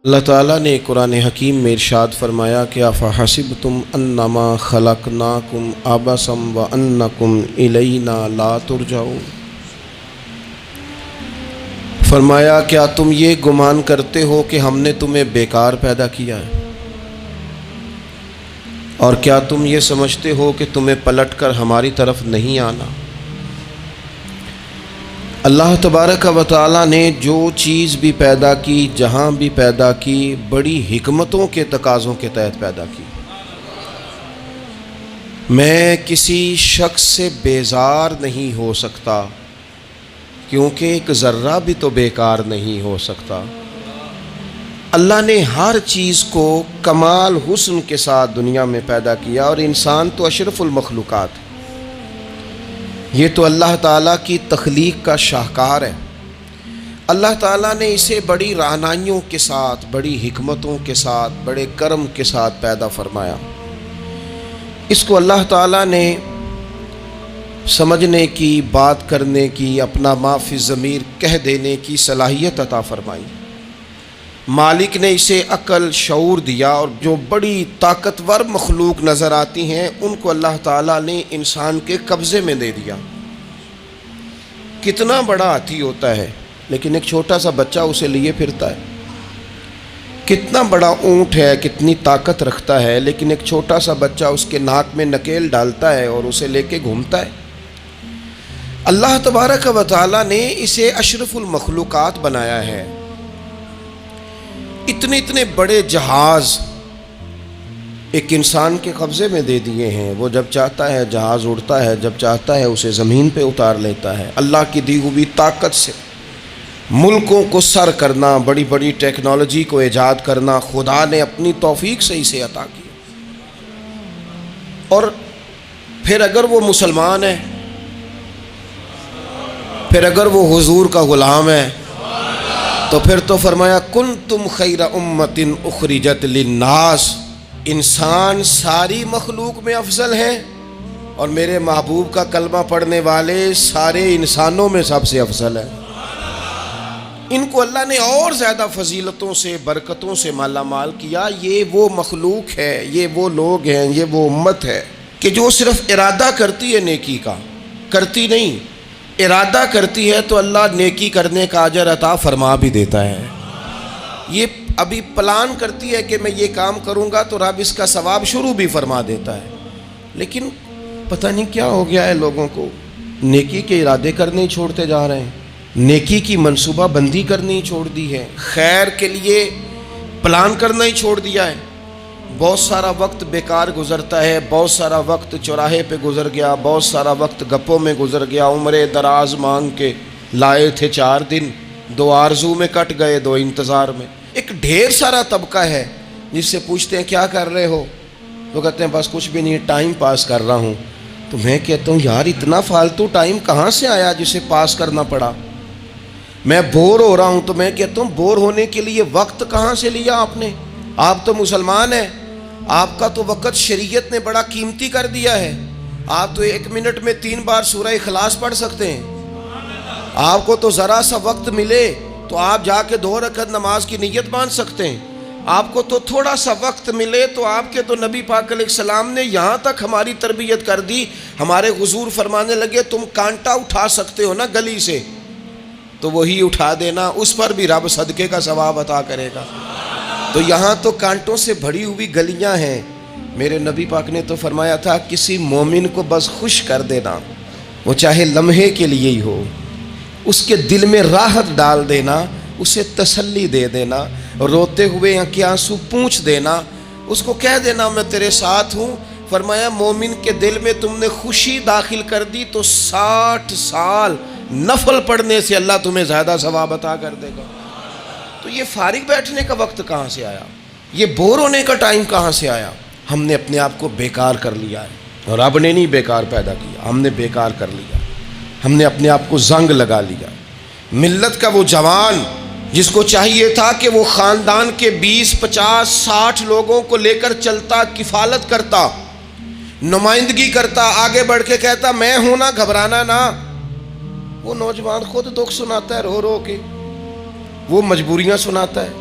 اللہ تعالیٰ نے قرآن حکیم میں ارشاد فرمایا کہ افحسبتم انما خلقناکم عبثا وانکم الینا لا ترجعون۔ فرمایا کیا تم یہ گمان کرتے ہو کہ ہم نے تمہیں بیکار پیدا کیا ہے، اور کیا تم یہ سمجھتے ہو کہ تمہیں پلٹ کر ہماری طرف نہیں آنا؟ اللہ تبارک و تعالیٰ نے جو چیز بھی پیدا کی، جہاں بھی پیدا کی، بڑی حکمتوں کے تقاضوں کے تحت پیدا کی۔ میں کسی شخص سے بیزار نہیں ہو سکتا، کیونکہ ایک ذرہ بھی تو بیکار نہیں ہو سکتا۔ اللہ نے ہر چیز کو کمال حسن کے ساتھ دنیا میں پیدا کیا، اور انسان تو اشرف المخلوقات ہے۔ یہ تو اللہ تعالیٰ کی تخلیق کا شاہکار ہے۔ اللہ تعالیٰ نے اسے بڑی رہنمائیوں کے ساتھ، بڑی حکمتوں کے ساتھ، بڑے کرم کے ساتھ پیدا فرمایا۔ اس کو اللہ تعالیٰ نے سمجھنے کی، بات کرنے کی، اپنا ما فی الضمیر کہہ دینے کی صلاحیت عطا فرمائی۔ مالک نے اسے عقل، شعور دیا، اور جو بڑی طاقتور مخلوق نظر آتی ہیں ان کو اللہ تعالیٰ نے انسان کے قبضے میں دے دیا۔ کتنا بڑا ہاتھی ہوتا ہے لیکن ایک چھوٹا سا بچہ اسے لیے پھرتا ہے۔ کتنا بڑا اونٹ ہے، کتنی طاقت رکھتا ہے، لیکن ایک چھوٹا سا بچہ اس کے ناک میں نکیل ڈالتا ہے اور اسے لے کے گھومتا ہے۔ اللہ تبارک و تعالیٰ نے اسے اشرف المخلوقات بنایا ہے۔ اتنے بڑے جہاز ایک انسان کے قبضے میں دے دیے ہیں۔ وہ جب چاہتا ہے جہاز اڑتا ہے، جب چاہتا ہے اسے زمین پہ اتار لیتا ہے۔ اللہ کی دی ہوئی طاقت سے ملکوں کو سر کرنا، بڑی بڑی ٹیکنالوجی کو ایجاد کرنا خدا نے اپنی توفیق سے اسے عطا کیا۔ اور پھر اگر وہ مسلمان ہے، پھر اگر وہ حضور کا غلام ہے، تو پھر تو فرمایا کنتم خیر امت اخرجت للناس۔ انسان ساری مخلوق میں افضل ہیں، اور میرے محبوب کا کلمہ پڑھنے والے سارے انسانوں میں سب سے افضل ہیں۔ ان کو اللہ نے اور زیادہ فضیلتوں سے، برکتوں سے مالا مال کیا۔ یہ وہ مخلوق ہے، یہ وہ لوگ ہیں، یہ وہ امت ہے کہ جو صرف ارادہ کرتی ہے نیکی کا، کرتی نہیں۔ ارادہ کرتی ہے تو اللہ نیکی کرنے کا اجر عطا فرما بھی دیتا ہے۔ یہ ابھی پلان کرتی ہے کہ میں یہ کام کروں گا تو رب اس کا ثواب شروع بھی فرما دیتا ہے، لیکن پتہ نہیں کیا ہو گیا ہے لوگوں کو، نیکی کے ارادے کرنے ہی چھوڑتے جا رہے ہیں، نیکی کی منصوبہ بندی کرنی ہی چھوڑ دی ہے، خیر کے لیے پلان کرنا ہی چھوڑ دیا ہے۔ بہت سارا وقت بیکار گزرتا ہے، بہت سارا وقت چوراہے پہ گزر گیا، بہت سارا وقت گپوں میں گزر گیا۔ عمرے دراز مانگ کے لائے تھے 4 دن، 2 آرزو میں کٹ گئے، 2 انتظار میں۔ ایک ڈھیر سارا طبقہ ہے جس سے پوچھتے ہیں کیا کر رہے ہو، وہ کہتے ہیں بس کچھ بھی نہیں، ٹائم پاس کر رہا ہوں۔ تو میں کہتا ہوں یار اتنا فالتو ٹائم کہاں سے آیا جسے پاس کرنا پڑا؟ میں بور ہو رہا ہوں، تو میں کہتا ہوں بور ہونے کے لیے وقت کہاں سے لیا آپ نے؟ آپ تو مسلمان ہیں، آپ کا تو وقت شریعت نے بڑا قیمتی کر دیا ہے۔ آپ تو 1 منٹ میں 3 بار سورہ اخلاص پڑھ سکتے ہیں۔ آپ کو تو ذرا سا وقت ملے تو آپ جا کے 2 رکعت نماز کی نیت باندھ سکتے ہیں۔ آپ کو تو تھوڑا سا وقت ملے تو آپ کے تو نبی پاک علیہ السلام نے یہاں تک ہماری تربیت کر دی، ہمارے حضور فرمانے لگے تم کانٹا اٹھا سکتے ہو نا گلی سے، تو وہی اٹھا دینا، اس پر بھی رب صدقے کا ثواب عطا کرے گا۔ تو یہاں تو کانٹوں سے بھری ہوئی گلیاں ہیں۔ میرے نبی پاک نے تو فرمایا تھا کسی مومن کو بس خوش کر دینا، وہ چاہے لمحے کے لیے ہی ہو، اس کے دل میں راحت ڈال دینا، اسے تسلی دے دینا، روتے ہوئے آنکھ کے آنسو پونچھ دینا، اس کو کہہ دینا میں تیرے ساتھ ہوں۔ فرمایا مومن کے دل میں تم نے خوشی داخل کر دی تو 60 سال نفل پڑھنے سے اللہ تمہیں زیادہ ثواب عطا کر دے گا۔ تو یہ فارغ بیٹھنے کا وقت کہاں سے آیا؟ یہ بور ہونے کا ٹائم کہاں سے آیا؟ ہم نے اپنے آپ کو بیکار کر لیا ہے، اور رب نے نہیں بیکار پیدا کیا، ہم نے بیکار کر لیا۔ ہم نے اپنے آپ کو زنگ لگا لیا۔ ملت کا وہ جوان جس کو چاہیے تھا کہ وہ خاندان کے 20، 50، 60 لوگوں کو لے کر چلتا، کفالت کرتا، نمائندگی کرتا، آگے بڑھ کے کہتا میں ہوں نا، گھبرانا نہ، وہ نوجوان خود دکھ سناتا ہے رو رو کے، وہ مجبوریاں سناتا ہے،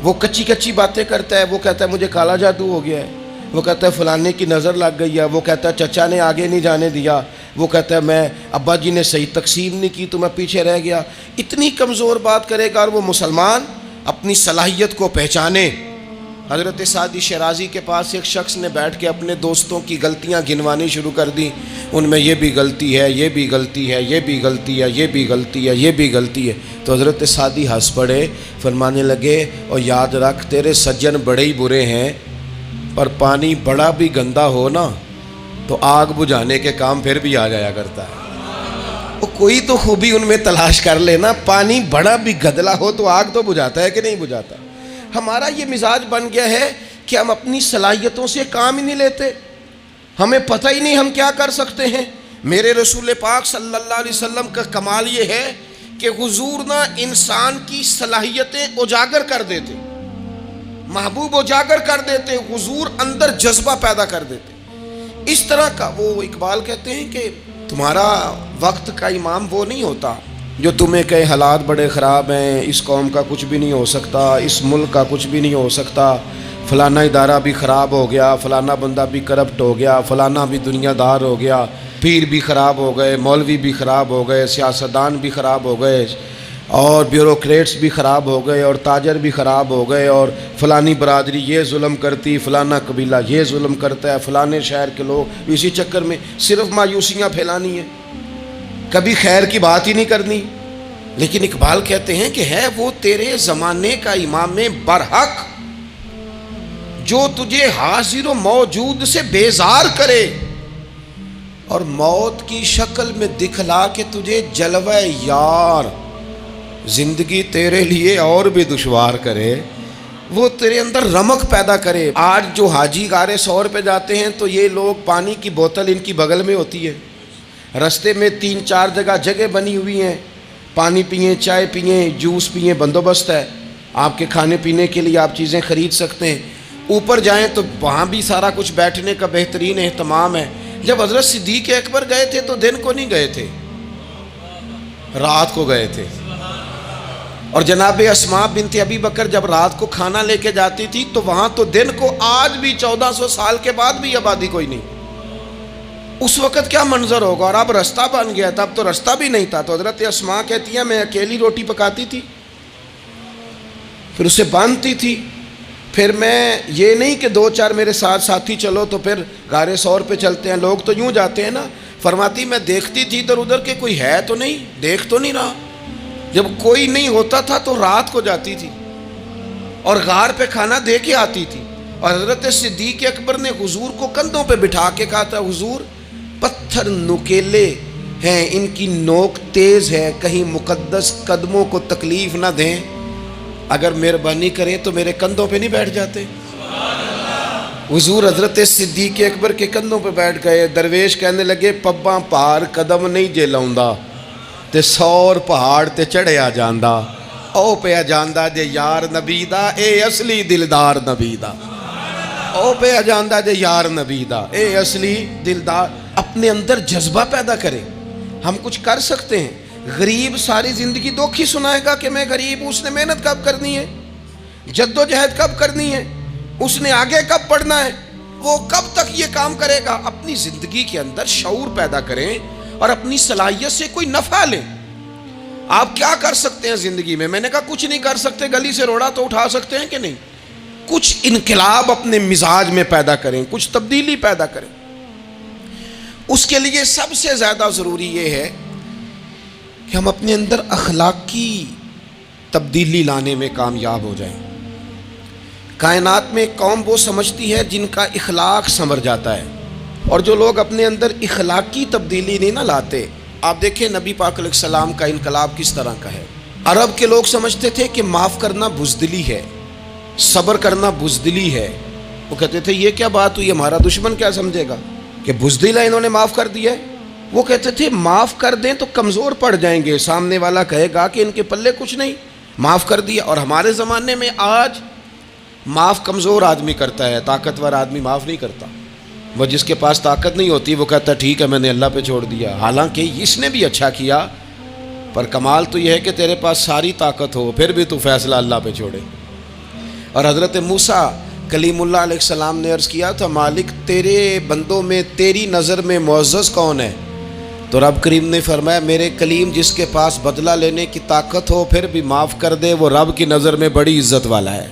وہ کچی کچی باتیں کرتا ہے، وہ کہتا ہے مجھے کالا جادو ہو گیا ہے، وہ کہتا ہے فلانے کی نظر لگ گئی ہے، وہ کہتا ہے چچا نے آگے نہیں جانے دیا، وہ کہتا ہے میں ابا جی نے صحیح تقسیم نہیں کی تو میں پیچھے رہ گیا. اتنی کمزور بات کرے گا. اور وہ مسلمان اپنی صلاحیت کو پہچانے. حضرت سعدی شیرازی کے پاس ایک شخص نے بیٹھ کے اپنے دوستوں کی غلطیاں گنوانی شروع کر دی. ان میں یہ بھی غلطی ہے، یہ بھی غلطی ہے، یہ بھی غلطی ہے، یہ بھی غلطی ہے، یہ بھی غلطی ہے. تو حضرت سعدی ہنس پڑے، فرمانے لگے اور یاد رکھ تیرے سجن بڑے ہی برے ہیں، پر پانی بڑا بھی گندا ہو نا تو آگ بجھانے کے کام پھر بھی آ جایا کرتا ہے. وہ کوئی تو خوبی ان میں تلاش کر لینا. پانی بڑا بھی گدلا ہو تو آگ تو بجھاتا ہے کہ نہیں بجھاتا. ہمارا یہ مزاج بن گیا ہے کہ ہم اپنی صلاحیتوں سے کام ہی نہیں لیتے. ہمیں پتہ ہی نہیں ہم کیا کر سکتے ہیں. میرے رسول پاک صلی اللہ علیہ وسلم کا کمال یہ ہے کہ حضور نہ انسان کی صلاحیتیں اجاگر کر دیتے، محبوب اجاگر کر دیتے، حضور اندر جذبہ پیدا کر دیتے. اس طرح کا وہ اقبال کہتے ہیں کہ تمہارا وقت کا امام وہ نہیں ہوتا جو تمہیں کہے حالات بڑے خراب ہیں، اس قوم کا کچھ بھی نہیں ہو سکتا، اس ملک کا کچھ بھی نہیں ہو سکتا، فلانا ادارہ بھی خراب ہو گیا، فلانا بندہ بھی کرپٹ ہو گیا، فلانا بھی دنیا دار ہو گیا، پیر بھی خراب ہو گئے، مولوی بھی خراب ہو گئے، سیاستدان بھی خراب ہو گئے، اور بیوروکریٹس بھی خراب ہو گئے، اور تاجر بھی خراب ہو گئے، اور فلانی برادری یہ ظلم کرتی، فلانا قبیلہ یہ ظلم کرتا ہے، فلانے شہر کے لوگ. اسی چکر میں صرف مایوسیاں پھیلانی ہیں، کبھی خیر کی بات ہی نہیں کرنی. لیکن اقبال کہتے ہیں کہ ہے وہ تیرے زمانے کا امام برحق جو تجھے حاضر و موجود سے بیزار کرے اور موت کی شکل میں دکھلا کے تجھے جلوہ یار زندگی تیرے لیے اور بھی دشوار کرے. وہ تیرے اندر رمق پیدا کرے. آج جو حاجی غار سور پہ جاتے ہیں تو یہ لوگ پانی کی بوتل ان کی بغل میں ہوتی ہے، رستے میں 3-4 جگہ بنی ہوئی ہیں، پانی پئیں، چائے پئیں، جوس پئیں، بندوبست ہے. آپ کے کھانے پینے کے لیے آپ چیزیں خرید سکتے ہیں. اوپر جائیں تو وہاں بھی سارا کچھ بیٹھنے کا بہترین اہتمام ہے. جب حضرت صدیق اکبر گئے تھے تو دن کو نہیں گئے تھے، رات کو گئے تھے. اور جناب اسماء بنت ابی بکر جب رات کو کھانا لے کے جاتی تھی تو وہاں تو دن کو آج بھی 1400 سال کے بعد بھی آبادی کوئی نہیں. اس وقت کیا منظر ہوگا. اور اب رستہ بن گیا تھا، اب تو رستہ بھی نہیں تھا. تو حضرت اسماء کہتی ہیں میں اکیلی روٹی پکاتی تھی، پھر اسے باندھتی تھی، پھر میں یہ نہیں کہ 2-4 میرے ساتھ ساتھی چلو تو پھر غار سور پہ چلتے ہیں، لوگ تو یوں جاتے ہیں نا. فرماتی میں دیکھتی تھی ادھر ادھر کہ کوئی ہے تو نہیں، دیکھ تو نہیں رہا. جب کوئی نہیں ہوتا تھا تو رات کو جاتی تھی اور غار پہ کھانا دے کے آتی تھی. اور حضرت صدیق اکبر نے حضور کو کندھوں پہ بٹھا کے کہا تھا حضور پتھر نکیلے ہیں، ان کی نوک تیز ہے، کہیں مقدس قدموں کو تکلیف نہ دیں، اگر مہربانی کریں تو میرے کندھوں پہ نہیں بیٹھ جاتے. حضور حضرت صدیق اکبر کے کندھوں پہ بیٹھ گئے. درویش کہنے لگے پباں پار قدم نہیں جے لاؤندا تے 100 پہاڑ تے چڑھیا جاندا، او پیا جاندا جے یار نبی دا اے اصلی دلدار نبی دا، او پیا جاندا جے یار نبی دا اے اصلی دلدار. اپنے اندر جذبہ پیدا کرے. ہم کچھ کر سکتے ہیں. غریب ساری زندگی دکھ ہی سنائے گا کہ میں غریب ہوں. اس نے محنت کب کرنی ہے، جد و جہد کب کرنی ہے، اس نے آگے کب پڑھنا ہے، وہ کب تک یہ کام کرے گا. اپنی زندگی کے اندر شعور پیدا کریں اور اپنی صلاحیت سے کوئی نفع لیں. آپ کیا کر سکتے ہیں زندگی میں؟ میں نے کہا کچھ نہیں کر سکتے. گلی سے روڑا تو اٹھا سکتے ہیں کہ نہیں. کچھ انقلاب اپنے مزاج میں پیدا کریں، کچھ تبدیلی پیدا کریں. اس کے لیے سب سے زیادہ ضروری یہ ہے کہ ہم اپنے اندر اخلاقی تبدیلی لانے میں کامیاب ہو جائیں. کائنات میں ایک قوم وہ سمجھتی ہے جن کا اخلاق سنور جاتا ہے، اور جو لوگ اپنے اندر اخلاقی تبدیلی نہیں نہ لاتے. آپ دیکھیں نبی پاک علیہ السلام کا انقلاب کس طرح کا ہے. عرب کے لوگ سمجھتے تھے کہ معاف کرنا بزدلی ہے، صبر کرنا بزدلی ہے. وہ کہتے تھے یہ کیا بات ہوئی، ہمارا دشمن کیا سمجھے گا کہ بزدل ہے، انہوں نے معاف کر دیا ہے. وہ کہتے تھے معاف کر دیں تو کمزور پڑ جائیں گے، سامنے والا کہے گا کہ ان کے پلے کچھ نہیں، معاف کر دیا. اور ہمارے زمانے میں آج معاف کمزور آدمی کرتا ہے، طاقتور آدمی معاف نہیں کرتا. وہ جس کے پاس طاقت نہیں ہوتی وہ کہتا ہے ٹھیک ہے میں نے اللہ پہ چھوڑ دیا، حالانکہ اس نے بھی اچھا کیا. پر کمال تو یہ ہے کہ تیرے پاس ساری طاقت ہو پھر بھی تو فیصلہ اللہ پہ چھوڑے. اور حضرت موسیٰ کلیم اللہ علیہ السلام نے عرض کیا تھا مالک تیرے بندوں میں تیری نظر میں معزز کون ہے؟ تو رب کریم نے فرمایا میرے کلیم جس کے پاس بدلہ لینے کی طاقت ہو پھر بھی معاف کر دے وہ رب کی نظر میں بڑی عزت والا ہے۔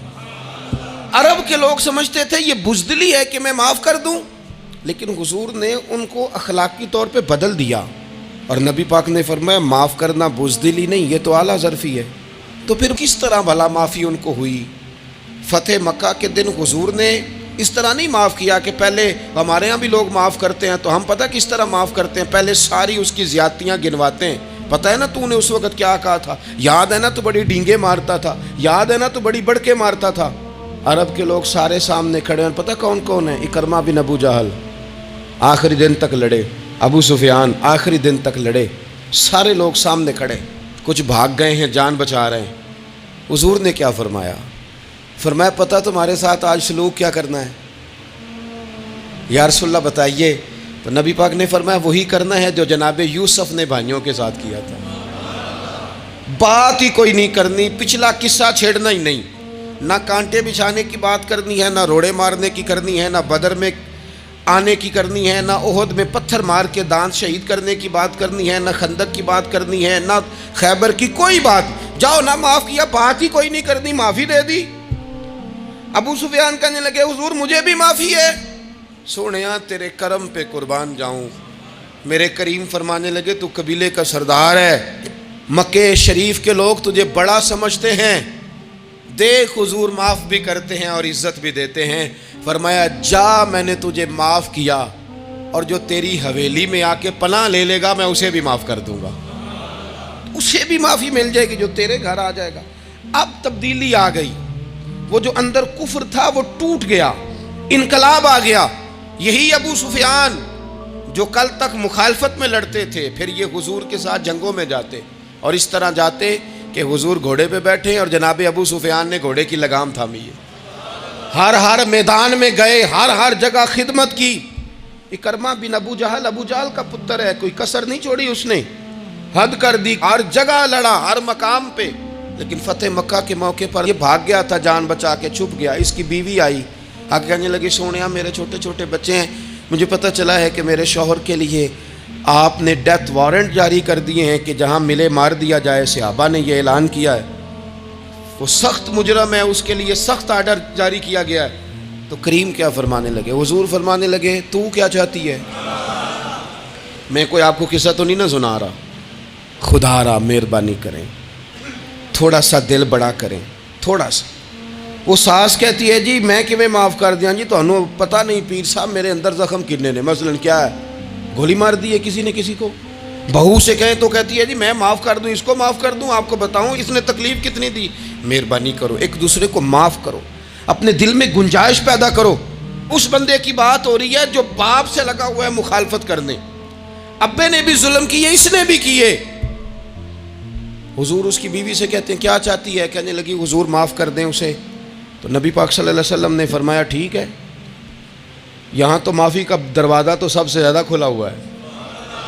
عرب کے لوگ سمجھتے تھے یہ بزدلی ہے کہ میں معاف کر دوں، لیکن حضور نے ان کو اخلاقی طور پہ بدل دیا، اور نبی پاک نے فرمایا معاف کرنا بزدلی نہیں، یہ تو اعلیٰ ظرفی ہے۔ تو پھر کس طرح بھلا معافی ان کو ہوئی؟ فتح مکہ کے دن حضور نے اس طرح نہیں معاف کیا کہ پہلے ہمارے ہاں بھی لوگ معاف کرتے ہیں تو ہم پتہ کس طرح معاف کرتے ہیں، پہلے ساری اس کی زیادتیاں گنواتے ہیں۔ پتہ ہے نا تو نے اس وقت کیا کہا تھا، یاد ہے نا تو بڑی ڈینگے مارتا تھا، یاد ہے نا تو بڑی بڑھ کے مارتا تھا۔ عرب کے لوگ سارے سامنے کھڑے ہیں، پتہ کون کون ہیں؟ اکرمہ بن ابو جہل آخری دن تک لڑے، ابو سفیان آخری دن تک لڑے، سارے لوگ سامنے کھڑے، کچھ بھاگ گئے ہیں جان بچا رہے ہیں۔ حضور نے کیا فرمایا؟ فرمایا پتہ تمہارے ساتھ آج سلوک کیا کرنا ہے؟ یا رسول اللہ بتائیے۔ تو نبی پاک نے فرمایا وہی کرنا ہے جو جناب یوسف نے بھائیوں کے ساتھ کیا تھا، بات ہی کوئی نہیں کرنی، پچھلا قصہ چھیڑنا ہی نہیں، نہ کانٹے بچھانے کی بات کرنی ہے، نہ روڑے مارنے کی کرنی ہے، نہ بدر میں آنے کی کرنی ہے، نہ احد میں پتھر مار کے دانت شہید کرنے کی بات کرنی ہے، نہ خندق کی بات کرنی ہے، نہ خیبر کی کوئی بات۔ جاؤ نہ معاف کیا، بات ہی کوئی نہیں کرنی، معافی دے دی۔ ابو سفیان کہنے لگے حضور مجھے بھی معافی ہے۔ سونیا تیرے کرم پہ قربان جاؤں۔ میرے کریم فرمانے لگے تو قبیلے کا سردار ہے، مکہ شریف کے لوگ تجھے بڑا سمجھتے ہیں، دیکھ حضور معاف بھی کرتے ہیں اور عزت بھی دیتے ہیں۔ فرمایا جا میں نے تجھے معاف کیا، اور جو تیری حویلی میں آ کے پناہ لے لے گا میں اسے بھی معاف کر دوں گا، اسے بھی معافی مل جائے گی جو تیرے گھر آ جائے گا۔ اب تبدیلی آ گئی، وہ جو اندر کفر تھا وہ ٹوٹ گیا، انقلاب آ گیا۔ یہی ابو سفیان جو کل تک مخالفت میں لڑتے تھے پھر یہ حضور کے ساتھ جنگوں میں جاتے، اور اس طرح جاتے کہ حضور گھوڑے پہ بیٹھے اور جناب ابو سفیان نے گھوڑے کی لگام تھامی ہے، ہر میدان میں گئے، ہر جگہ خدمت کی۔ اکرمہ بن ابو جہل کا پتر ہے، کوئی کسر نہیں چھوڑی اس نے، حد کر دی، ہر جگہ لڑا، ہر مقام پہ۔ لیکن فتح مکہ کے موقع پر یہ بھاگ گیا تھا، جان بچا کے چھپ گیا۔ اس کی بیوی آئی، آگے کہنے لگی سونیا میرے چھوٹے چھوٹے بچے ہیں، مجھے پتہ چلا ہے کہ میرے شوہر کے لیے آپ نے ڈیتھ وارنٹ جاری کر دیے ہیں کہ جہاں ملے مار دیا جائے، صحابہ نے یہ اعلان کیا ہے، وہ سخت مجرم ہے، اس کے لیے سخت آرڈر جاری کیا گیا ہے۔ تو کریم کیا فرمانے لگے؟ حضور فرمانے لگے تو کیا چاہتی ہے؟ میں کوئی آپ کو قصہ تو نہیں نہ سنا رہا، خدا را مہربانی کریں، تھوڑا سا دل بڑا کریں، تھوڑا سا۔ وہ ساس کہتی ہے جی میں کیویں معاف کر دیاں جی، تمہیں پتہ نہیں پیر صاحب میرے اندر زخم کنے نے، مثلا کیا ہے، گولی مار دی ہے کسی نے کسی کو۔ بہو سے کہیں تو کہتی ہے جی میں معاف کر دوں، اس کو معاف کر دوں، آپ کو بتاؤں اس نے تکلیف کتنی دی۔ مہربانی کرو ایک دوسرے کو معاف کرو، اپنے دل میں گنجائش پیدا کرو۔ اس بندے کی بات ہو رہی ہے جو باپ سے لگا ہوا ہے مخالفت کرنے، ابے نے بھی ظلم کیے، اس نے بھی کیے۔ حضور اس کی بیوی سے کہتے ہیں کیا چاہتی ہے؟ کہنے لگی حضور معاف کر دیں اسے۔ تو نبی پاک صلی اللہ علیہ وسلم نے فرمایا ٹھیک ہے، یہاں تو معافی کا دروازہ تو سب سے زیادہ کھلا ہوا ہے،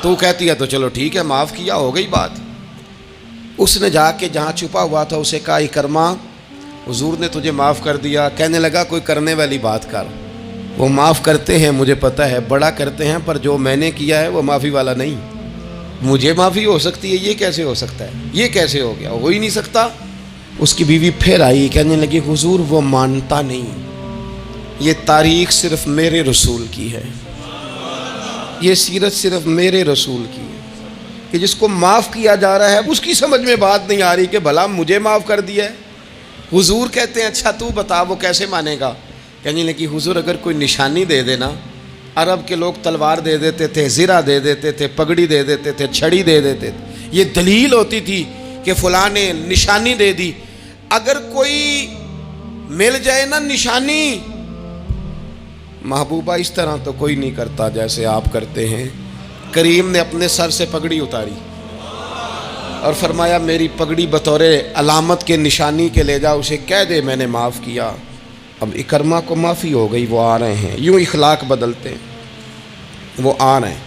تو کہتی ہے تو چلو ٹھیک ہے معاف کیا، ہو گئی بات۔ اس نے جا کے جہاں چھپا ہوا تھا اسے کہا اکرمہ حضور نے تجھے معاف کر دیا۔ کہنے لگا کوئی کرنے والی بات کر، وہ معاف کرتے ہیں مجھے پتہ ہے، بڑا کرتے ہیں، پر جو میں نے کیا ہے وہ معافی والا نہیں۔ مجھے معافی ہو سکتی ہے، یہ کیسے ہو سکتا ہے، یہ کیسے ہو گیا، ہو ہی نہیں سکتا۔ اس کی بیوی پھر آئی، کہنے لگی حضور وہ مانتا نہیں، یہ تاریخ صرف میرے رسول کی ہے، یہ سیرت صرف میرے رسول کی ہے، کہ جس کو معاف کیا جا رہا ہے اس کی سمجھ میں بات نہیں آ رہی کہ بھلا مجھے معاف کر دیا ہے۔ حضور کہتے ہیں اچھا تو بتا وہ کیسے مانے گا؟ کہنے لگی حضور اگر کوئی نشانی دے دینا، عرب کے لوگ تلوار دے دیتے تھے، زرہ دے دیتے تھے، پگڑی دے دیتے تھے، چھڑی دے دیتے تھے، یہ دلیل ہوتی تھی کہ فلاں نے نشانی دے دی۔ اگر کوئی مل جائے نا نشانی، محبوبہ اس طرح تو کوئی نہیں کرتا جیسے آپ کرتے ہیں۔ کریم نے اپنے سر سے پگڑی اتاری اور فرمایا میری پگڑی بطور علامت کے نشانی کے لے جا، اسے کہہ دے میں نے معاف کیا۔ اب اکرمہ کو معافی ہو گئی، وہ آ رہے ہیں، یوں اخلاق بدلتے ہیں، وہ آ رہے ہیں۔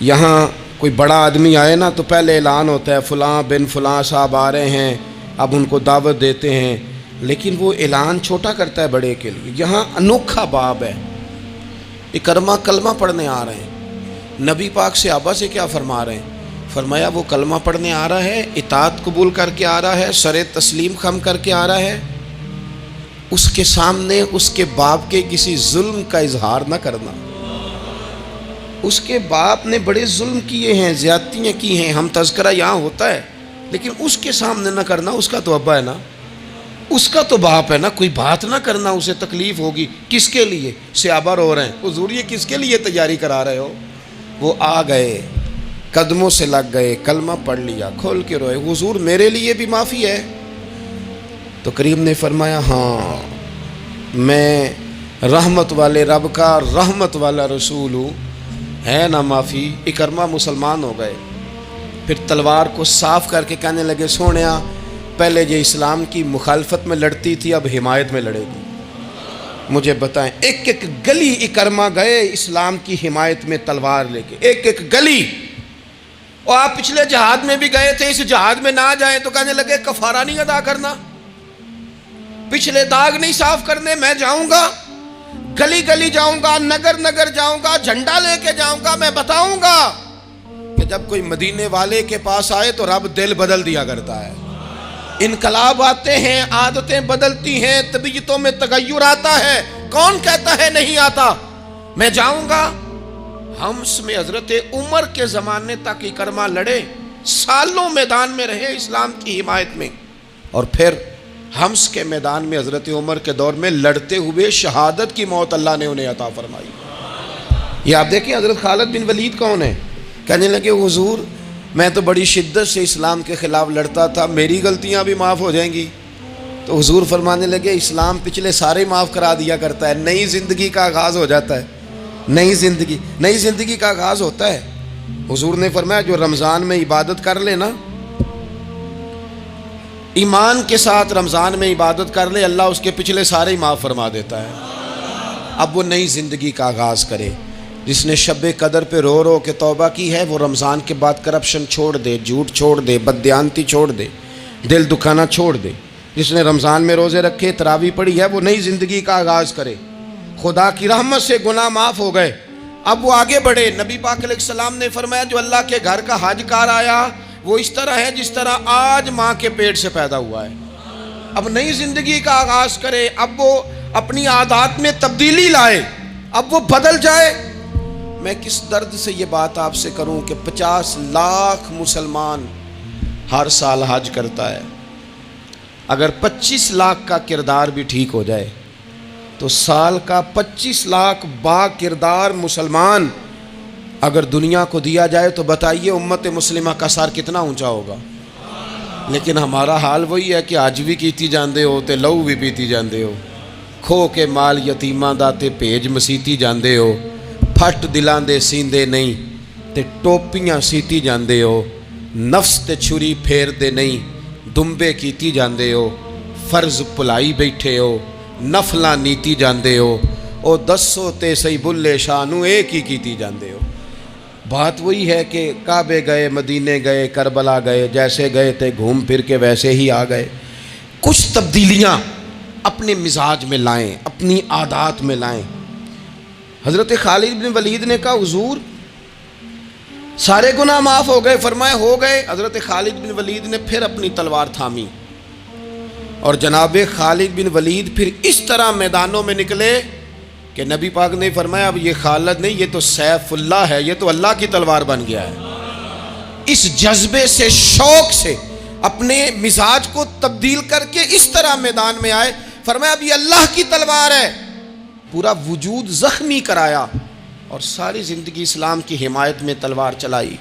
یہاں کوئی بڑا آدمی آئے نا تو پہلے اعلان ہوتا ہے فلاں بن فلاں صاحب آ رہے ہیں، اب ان کو دعوت دیتے ہیں، لیکن وہ اعلان چھوٹا کرتا ہے بڑے کے لیے. یہاں انوکھا باب ہے. اکرمہ کلمہ پڑھنے آ رہے ہیں. نبی پاک صحابہ سے کیا فرما رہے ہیں؟ فرمایا وہ کلمہ پڑھنے آ رہا ہے، اطاعت قبول کر کے آ رہا ہے، سر تسلیم خم کر کے آ رہا ہے، اس کے سامنے اس کے باپ کے کسی ظلم کا اظہار نہ کرنا. اس کے باپ نے بڑے ظلم کیے ہیں، زیادتیاں کی ہیں، ہم تذکرہ یہاں ہوتا ہے، لیکن اس کے سامنے نہ کرنا. اس کا تو ابا ہے نا، اس کا تو باپ ہے نا، کوئی بات نہ کرنا، اسے تکلیف ہوگی. کس کے لیے؟ صحابہ رو رہے ہیں. حضور یہ کس کے لیے تیاری کرا رہے ہو؟ وہ آ گئے، قدموں سے لگ گئے، کلمہ پڑھ لیا، کھول کے روئے. حضور میرے لیے بھی معافی ہے؟ تو کریم نے فرمایا ہاں، میں رحمت والے رب کا رحمت والا رسول ہوں، ہے نا معافی. اکرمہ مسلمان ہو گئے. پھر تلوار کو صاف کر کے کہنے لگے سونیا پہلے یہ اسلام کی مخالفت میں لڑتی تھی، اب حمایت میں لڑے گی. مجھے بتائیں، ایک ایک گلی اکرمہ گئے اسلام کی حمایت میں تلوار لے کے، ایک ایک گلی. اور آپ پچھلے جہاد میں بھی گئے تھے، اس جہاد میں نہ جائیں تو کہنے لگے کفارہ نہیں ادا کرنا، پچھلے داغ نہیں صاف کرنے. میں جاؤں گا، گلی گلی جاؤں گا، نگر نگر جاؤں گا، جھنڈا لے کے جاؤں گا. میں بتاؤں گا کہ جب کوئی مدینے والے کے پاس آئے تو رب دل بدل دیا کرتا ہے. انقلاب آتے ہیں، عادتیں بدلتی ہیں، طبیعتوں میں تغیر آتا ہے. کون کہتا ہے نہیں آتا؟ میں جاؤں گا. حمص میں حضرت عمر کے زمانے تک اکرمہ لڑے، سالوں میدان میں رہے اسلام کی حمایت میں، اور پھر حمص کے میدان میں حضرت عمر کے دور میں لڑتے ہوئے شہادت کی موت اللہ نے انہیں عطا فرمائی. یہ آپ دیکھیں حضرت خالد بن ولید کون ہے؟ کہنے لگے حضور میں تو بڑی شدت سے اسلام کے خلاف لڑتا تھا، میری غلطیاں بھی معاف ہو جائیں گی. تو حضور فرمانے لگے اسلام پچھلے سارے معاف کرا دیا کرتا ہے، نئی زندگی کا آغاز ہو جاتا ہے. نئی زندگی کا آغاز ہوتا ہے. حضور نے فرمایا جو رمضان میں عبادت کر لے نا، ایمان کے ساتھ رمضان میں عبادت کر لے، اللہ اس کے پچھلے سارے ہی معاف فرما دیتا ہے. اب وہ نئی زندگی کا آغاز کرے. جس نے شب قدر پہ رو رو کے توبہ کی ہے وہ رمضان کے بعد کرپشن چھوڑ دے، جھوٹ چھوڑ دے، بددیانتی چھوڑ دے، دل دکھانا چھوڑ دے. جس نے رمضان میں روزے رکھے، تراویح پڑھی ہے، وہ نئی زندگی کا آغاز کرے. خدا کی رحمت سے گناہ معاف ہو گئے، اب وہ آگے بڑھے. نبی پاک علیہ السلام نے فرمایا جو اللہ کے گھر کا حج کار آیا وہ اس طرح ہے جس طرح آج ماں کے پیٹ سے پیدا ہوا ہے. اب نئی زندگی کا آغاز کرے، اب وہ اپنی عادات میں تبدیلی لائے، اب وہ بدل جائے. میں کس درد سے یہ بات آپ سے کروں کہ 50 لاکھ مسلمان ہر سال حج کرتا ہے. اگر 25 لاکھ کا کردار بھی ٹھیک ہو جائے تو سال کا 25 لاکھ با کردار مسلمان اگر دنیا کو دیا جائے تو بتائیے امت مسلمہ کا سر کتنا اونچا ہوگا. لیکن ہمارا حال وہی ہے کہ آج بھی کیتی جاندے ہو تے لہو بھی پیتی جاندے ہو، کھو کے مال یتیماں دا تے بھیج مسیتی جاندے ہو، پھٹ دلاں دے سیندے نہیں تے ٹوپیاں سیتی جاندے ہو، نفس تے چھری پھیر دے نہیں دمبے کیتی جاندے ہو، فرض پلائی بیٹھے ہو، نفلاں نیتی جاندے ہو، او دسو تے سی بلے شانو ایک ہی کیتی جاندے ہو. بات وہی ہے کہ کعبے گئے، مدینے گئے، کربلا گئے، جیسے گئے تھے گھوم پھر کے ویسے ہی آ گئے. کچھ تبدیلیاں اپنے مزاج میں لائیں، اپنی عادات میں لائیں. حضرت خالد بن ولید نے کہا حضور سارے گناہ معاف ہو گئے. فرمایا ہو گئے. حضرت خالد بن ولید نے پھر اپنی تلوار تھامی اور جناب خالد بن ولید پھر اس طرح میدانوں میں نکلے کہ نبی پاک نے فرمایا اب یہ خالد نہیں، یہ تو سیف اللہ ہے، یہ تو اللہ کی تلوار بن گیا ہے. اس جذبے سے، شوق سے اپنے مزاج کو تبدیل کر کے اس طرح میدان میں آئے. فرمایا اب یہ اللہ کی تلوار ہے. پورا وجود زخمی کرایا اور ساری زندگی اسلام کی حمایت میں تلوار چلائی.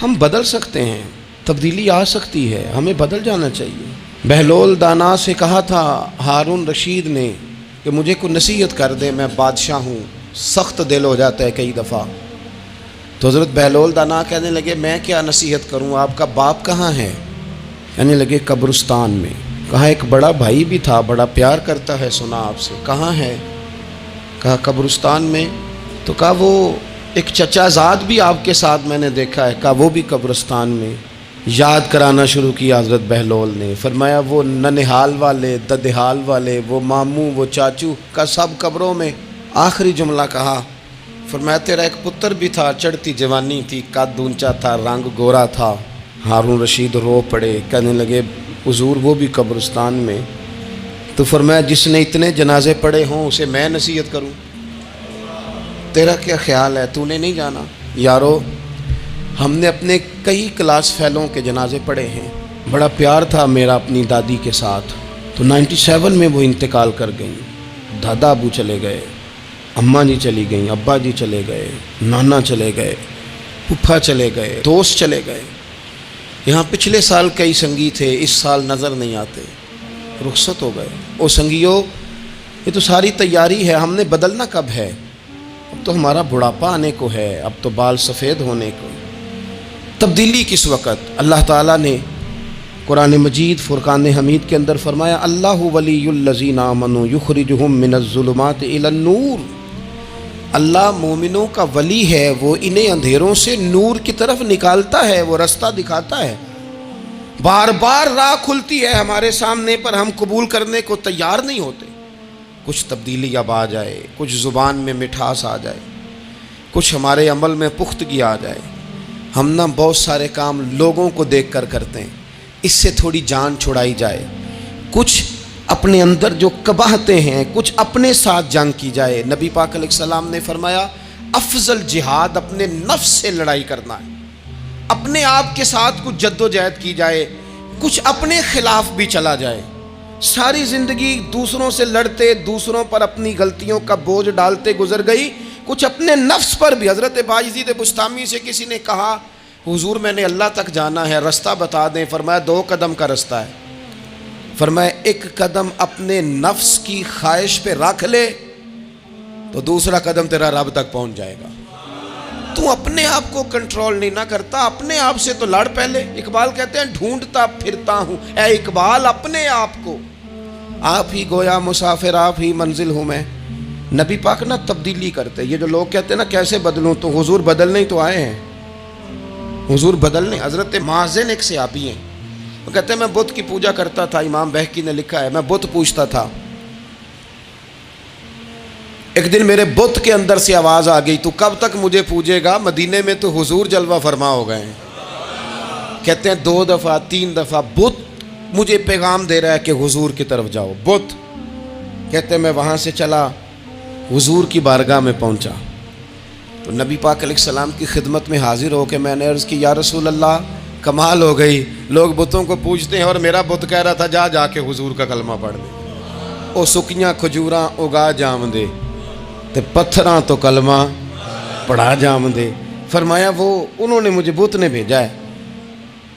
ہم بدل سکتے ہیں، تبدیلی آ سکتی ہے، ہمیں بدل جانا چاہیے. بہلول دانا سے کہا تھا ہارون رشید نے کہ مجھے کوئی نصیحت کر دے، میں بادشاہ ہوں، سخت دل ہو جاتا ہے کئی دفعہ. تو حضرت بہلول دانا کہنے لگے میں کیا نصیحت کروں، آپ کا باپ کہاں ہے؟ کہنے لگے قبرستان میں. کہا ایک بڑا بھائی بھی تھا، بڑا پیار کرتا ہے، سنا آپ سے، کہاں ہے؟ کہا قبرستان میں. تو کہا وہ ایک چچا زاد بھی آپ کے ساتھ میں نے دیکھا ہے. کہا وہ بھی قبرستان میں. یاد کرانا شروع کیا حضرت بہلول نے. فرمایا وہ ننہال والے، ددہال والے، وہ ماموں، وہ چاچو کا سب قبروں میں. آخری جملہ کہا، فرمایا تیرا ایک پتر بھی تھا، چڑھتی جوانی تھی، قد اونچا تھا، رنگ گورا تھا. ہارون رشید رو پڑے، کہنے لگے حضور وہ بھی قبرستان میں. تو فرمایا جس نے اتنے جنازے پڑھے ہوں اسے میں نصیحت کروں؟ تیرا کیا خیال ہے؟ تو نے نہیں جانا؟ یارو ہم نے اپنے کئی کلاس فیلوں کے جنازے پڑھے ہیں. بڑا پیار تھا میرا اپنی دادی کے ساتھ. تو 97 میں وہ انتقال کر گئیں. دادا ابو چلے گئے، اماں جی چلی گئیں، ابا جی چلے گئے، نانا چلے گئے، پھپھا چلے گئے، دوست چلے گئے. یہاں پچھلے سال کئی سنگی تھے، اس سال نظر نہیں آتے، رخصت ہو گئے. او سنگیو، یہ تو ساری تیاری ہے، ہم نے بدلنا کب ہے؟ اب تو ہمارا بڑھاپا آنے کو ہے، اب تو بال سفید ہونے کو. تبدیلی کس وقت؟ اللہ تعالیٰ نے قرآن مجید فرقان حمید کے اندر فرمایا اللہ ولی الذین آمنوا یخرجہم من الظلمات الی النور. اللہ مومنوں کا ولی ہے، وہ انہیں اندھیروں سے نور کی طرف نکالتا ہے، وہ رستہ دکھاتا ہے. بار بار راہ کھلتی ہے ہمارے سامنے پر ہم قبول کرنے کو تیار نہیں ہوتے. کچھ تبدیلی اب آ جائے، کچھ زبان میں مٹھاس آ جائے، کچھ ہمارے عمل میں پختگی آ جائے. ہم نہ بہت سارے کام لوگوں کو دیکھ کر کرتے ہیں، اس سے تھوڑی جان چھڑائی جائے. کچھ اپنے اندر جو قباہتیں ہیں کچھ اپنے ساتھ جنگ کی جائے. نبی پاک علیہ السلام نے فرمایا افضل جہاد اپنے نفس سے لڑائی کرنا ہے. اپنے آپ کے ساتھ کچھ جد و جہد کی جائے، کچھ اپنے خلاف بھی چلا جائے. ساری زندگی دوسروں سے لڑتے، دوسروں پر اپنی غلطیوں کا بوجھ ڈالتے گزر گئی، کچھ اپنے نفس پر بھی. حضرت بایزید بستامی سے کسی نے کہا حضور میں نے اللہ تک جانا ہے، رستہ بتا دیں. فرمایا 2 قدم کا رستہ ہے. فرمایا 1 قدم اپنے نفس کی خواہش پہ رکھ لے تو دوسرا قدم تیرا رب تک پہنچ جائے گا. تو اپنے آپ کو کنٹرول نہیں نہ کرتا، اپنے آپ سے تو لڑ پہلے. اقبال کہتے ہیں ڈھونڈتا پھرتا ہوں اے اقبال اپنے آپ کو، آپ ہی گویا مسافر آپ ہی منزل ہوں میں. نبی پاک نہ تبدیلی کرتے. یہ جو لوگ کہتے ہیں نا کیسے بدلوں، تو حضور بدلنے ہی تو آئے ہیں. حضور بدلنے. حضرت مازن ایک صحابی ہیں، وہ کہتے ہیں میں بت کی پوجا کرتا تھا. امام بہقی نے لکھا ہے میں بت پوجتا تھا. ایک دن میرے بت کے اندر سے آواز آ گئی تو کب تک مجھے پوجے گا، مدینے میں تو حضور جلوہ فرما ہو گئے ہیں. کہتے ہیں 2 دفعہ 3 دفعہ بت مجھے پیغام دے رہا ہے کہ حضور کی طرف جاؤ. بت کہتے ہیں میں وہاں سے چلا، حضور کی بارگاہ میں پہنچا تو نبی پاک علیہ السلام کی خدمت میں حاضر ہو کے میں نے عرض کی یا رسول اللہ کمال ہو گئی، لوگ بتوں کو پوجتے ہیں اور میرا بت کہہ رہا تھا جا کے حضور کا کلمہ پڑھ دے. او سکیاں کھجوراں اگا جام دے تے پتھراں تو کلمہ پڑھا جام دے. فرمایا وہ انہوں نے مجھے بت نے بھیجا ہے.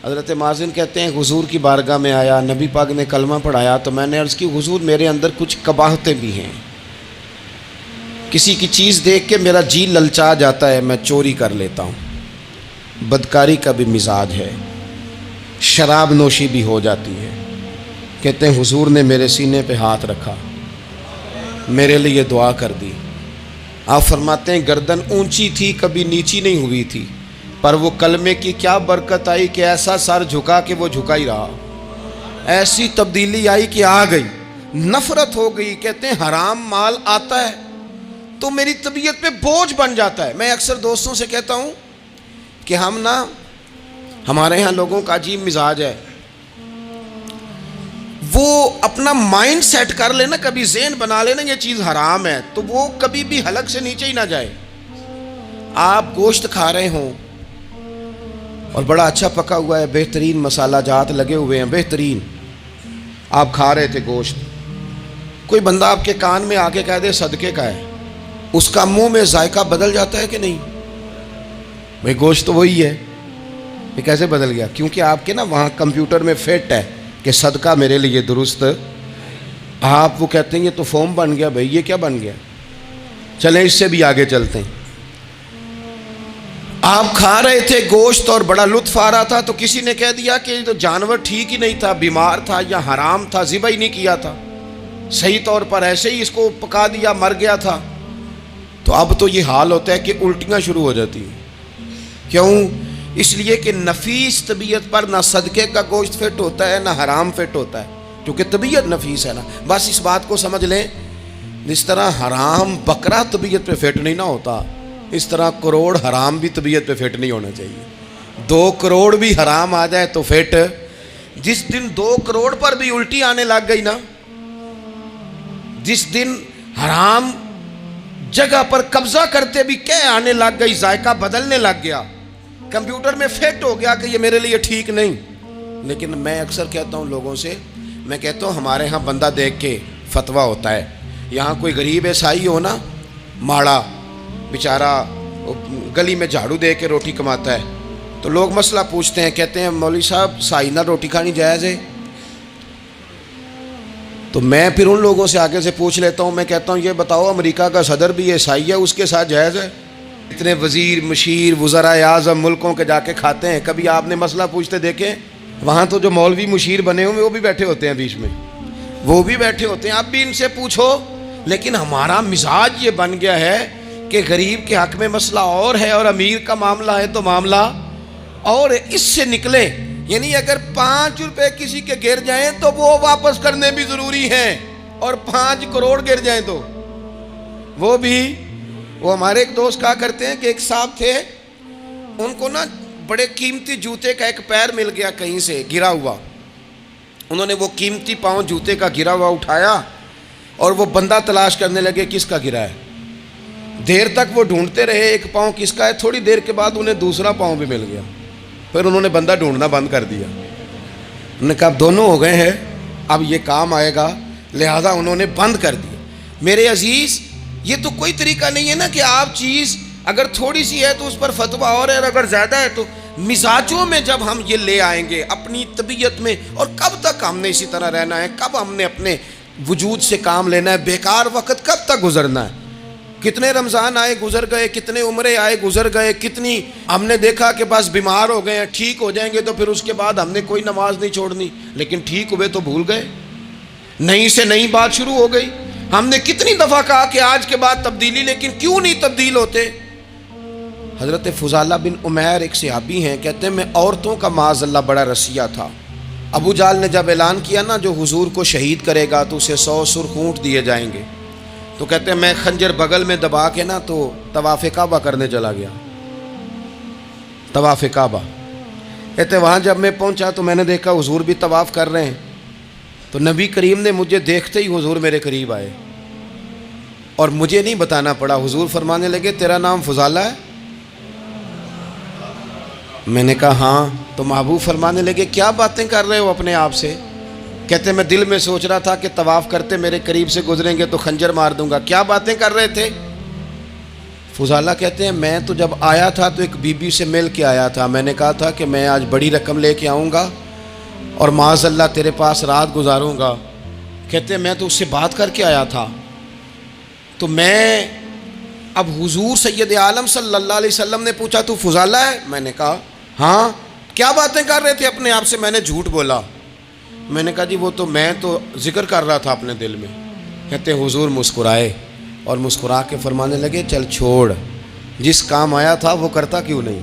حضرت مازن کہتے ہیں حضور کی بارگاہ میں آیا، نبی پاک نے کلمہ پڑھایا تو میں نے عرض کی حضور میرے اندر کچھ قباہتیں بھی ہیں، کسی کی چیز دیکھ کے میرا جی للچا جاتا ہے، میں چوری کر لیتا ہوں، بدکاری کا بھی مزاج ہے، شراب نوشی بھی ہو جاتی ہے. کہتے ہیں حضور نے میرے سینے پہ ہاتھ رکھا، میرے لیے دعا کر دی. آپ فرماتے ہیں گردن اونچی تھی کبھی نیچی نہیں ہوئی تھی، پر وہ کلمے کی کیا برکت آئی کہ ایسا سر جھکا کہ وہ جھکا ہی رہا. ایسی تبدیلی آئی کہ آ گئی، نفرت ہو گئی. کہتے ہیں حرام مال آتا ہے تو میری طبیعت پہ بوجھ بن جاتا ہے. میں اکثر دوستوں سے کہتا ہوں کہ ہمارے ہاں لوگوں کا عجیب مزاج ہے، وہ اپنا مائنڈ سیٹ کر لینا، کبھی ذہن بنا لینا یہ چیز حرام ہے تو وہ کبھی بھی حلق سے نیچے ہی نہ جائے. آپ گوشت کھا رہے ہوں اور بڑا اچھا پکا ہوا ہے، بہترین مسالہ جات لگے ہوئے ہیں بہترین، آپ کھا رہے تھے گوشت، کوئی بندہ آپ کے کان میں آ کے کہہ دے صدقے کا ہے، اس کا منہ میں ذائقہ بدل جاتا ہے کہ نہیں؟ بھئی گوشت تو وہی ہے، یہ کیسے بدل گیا؟ کیونکہ آپ کے نا وہاں کمپیوٹر میں فٹ ہے کہ صدقہ میرے لیے درست. آپ وہ کہتے ہیں یہ تو فارم بن گیا. بھئی یہ کیا بن گیا؟ چلیں اس سے بھی آگے چلتے ہیں. آپ کھا رہے تھے گوشت اور بڑا لطف آ رہا تھا تو کسی نے کہہ دیا کہ تو جانور ٹھیک ہی نہیں تھا، بیمار تھا یا حرام تھا، ذبح ہی نہیں کیا تھا، صحیح طور پر ایسے ہی اس کو پکا دیا، مر گیا تھا. تو اب تو یہ حال ہوتا ہے کہ الٹیاں شروع ہو جاتی ہیں. کیوں اس لیے کہ نفیس طبیعت پر نہ صدقے کا گوشت فٹ ہوتا ہے نہ حرام فٹ ہوتا ہے، کیونکہ طبیعت نفیس ہے نا. بس اس بات کو سمجھ لیں، جس طرح حرام بکرا طبیعت پہ فٹ نہیں نہ ہوتا، اس طرح کروڑ حرام بھی طبیعت پہ فٹ نہیں ہونا چاہیے. 2 کروڑ بھی حرام آ جائے تو فٹ. جس دن 2 کروڑ پر بھی الٹی آنے لگ گئی نا، جس دن حرام جگہ پر قبضہ کرتے بھی کہہ آنے لگ گئی، ذائقہ بدلنے لگ گیا، کمپیوٹر میں فٹ ہو گیا کہ یہ میرے لیے ٹھیک نہیں. لیکن میں اکثر کہتا ہوں لوگوں سے، میں کہتا ہوں ہمارے ہاں بندہ دیکھ کے فتویٰ ہوتا ہے. یہاں کوئی غریب عیسائی ہو نا، ماڑا بیچارہ گلی میں جھاڑو دے کے روٹی کماتا ہے، تو لوگ مسئلہ پوچھتے ہیں، کہتے ہیں مولوی صاحب سائنہ روٹی کھانی جائز ہے؟ تو میں پھر ان لوگوں سے آگے سے پوچھ لیتا ہوں، میں کہتا ہوں یہ بتاؤ امریکہ کا صدر بھی عیسائی ہے، اس کے ساتھ جائز ہے؟ اتنے وزیر مشیر وزراء اعظم ملکوں کے جا کے کھاتے ہیں، کبھی آپ نے مسئلہ پوچھتے دیکھیں؟ وہاں تو جو مولوی مشیر بنے ہوئے وہ بھی بیٹھے ہوتے ہیں بیچ میں، وہ بھی بیٹھے ہوتے ہیں، اب بھی ان سے پوچھو. لیکن ہمارا مزاج یہ بن گیا ہے کہ غریب کے حق میں مسئلہ اور ہے اور امیر کا معاملہ ہے تو معاملہ اور اس سے نکلے. یعنی اگر 5 روپے کسی کے گر جائیں تو وہ واپس کرنے بھی ضروری ہیں، اور 5 کروڑ گر جائیں تو وہ بھی. وہ ہمارے ایک دوست کہا کرتے ہیں کہ ایک صاحب تھے، ان کو نا بڑے قیمتی جوتے کا ایک پیر مل گیا کہیں سے گرا ہوا. انہوں نے وہ قیمتی پاؤں جوتے کا گرا ہوا اٹھایا اور وہ بندہ تلاش کرنے لگے کس کا گرا ہے. دیر تک وہ ڈھونڈتے رہے ایک پاؤں کس کا ہے، تھوڑی دیر کے بعد انہیں دوسرا پاؤں بھی مل گیا. پھر انہوں نے بندہ ڈھونڈنا بند کر دیا. انہوں نے کہا اب دونوں ہو گئے ہیں، اب یہ کام آئے گا، لہذا انہوں نے بند کر دیا. میرے عزیز، یہ تو کوئی طریقہ نہیں ہے نا کہ آپ چیز اگر تھوڑی سی ہے تو اس پر فتویٰ اور ہے، اور اگر زیادہ ہے تو مزاجوں میں جب ہم یہ لے آئیں گے اپنی طبیعت میں، اور کب تک ہم نے اسی طرح رہنا ہے؟ کب ہم نے اپنے وجود سے کام لینا ہے؟ بیکار وقت کب تک گزرنا ہے؟ کتنے رمضان آئے گزر گئے، کتنے عمرے آئے گزر گئے، کتنی ہم نے دیکھا کہ بس بیمار ہو گئے ہیں، ٹھیک ہو جائیں گے تو پھر اس کے بعد ہم نے کوئی نماز نہیں چھوڑنی، لیکن ٹھیک ہوئے تو بھول گئے، نئی سے نئی بات شروع ہو گئی. ہم نے کتنی دفعہ کہا کہ آج کے بعد تبدیلی، لیکن کیوں نہیں تبدیل ہوتے؟ حضرت فضالہ بن عمیر ایک صحابی ہیں، کہتے ہیں میں عورتوں کا معاذ اللہ بڑا رسیہ تھا. ابو جہل نے جب اعلان کیا نا جو حضور کو شہید کرے گا تو اسے 100 سرخ اونٹ دیے جائیں گے، تو کہتے ہیں میں خنجر بغل میں دبا کے نا تو طواف کعبہ کرنے چلا گیا. طواف کعبہ کہتے وہاں جب میں پہنچا تو میں نے دیکھا حضور بھی طواف کر رہے ہیں، تو نبی کریم نے مجھے دیکھتے ہی حضور میرے قریب آئے اور مجھے نہیں بتانا پڑا. حضور فرمانے لگے تیرا نام فضالہ ہے؟ میں نے کہا ہاں. تو محبوب فرمانے لگے کیا باتیں کر رہے ہو اپنے آپ سے؟ کہتے میں دل میں سوچ رہا تھا کہ طواف کرتے میرے قریب سے گزریں گے تو خنجر مار دوں گا. کیا باتیں کر رہے تھے؟ فضالہ کہتے ہیں میں تو جب آیا تھا تو ایک بی بی سے مل کے آیا تھا، میں نے کہا تھا کہ میں آج بڑی رقم لے کے آؤں گا اور معاذ اللہ تیرے پاس رات گزاروں گا. کہتے ہیں میں تو اس سے بات کر کے آیا تھا. تو میں اب حضور سید عالم صلی اللہ علیہ وسلم نے پوچھا تو فضالہ ہے؟ میں نے کہا ہاں. کیا باتیں کر رہے تھے اپنے آپ سے؟ میں نے جھوٹ بولا. میں نے کہا جی وہ تو میں تو ذکر کر رہا تھا اپنے دل میں. کہتے ہیں حضور مسکرائے اور مسکرا کے فرمانے لگے چل چھوڑ، جس کام آیا تھا وہ کرتا کیوں نہیں؟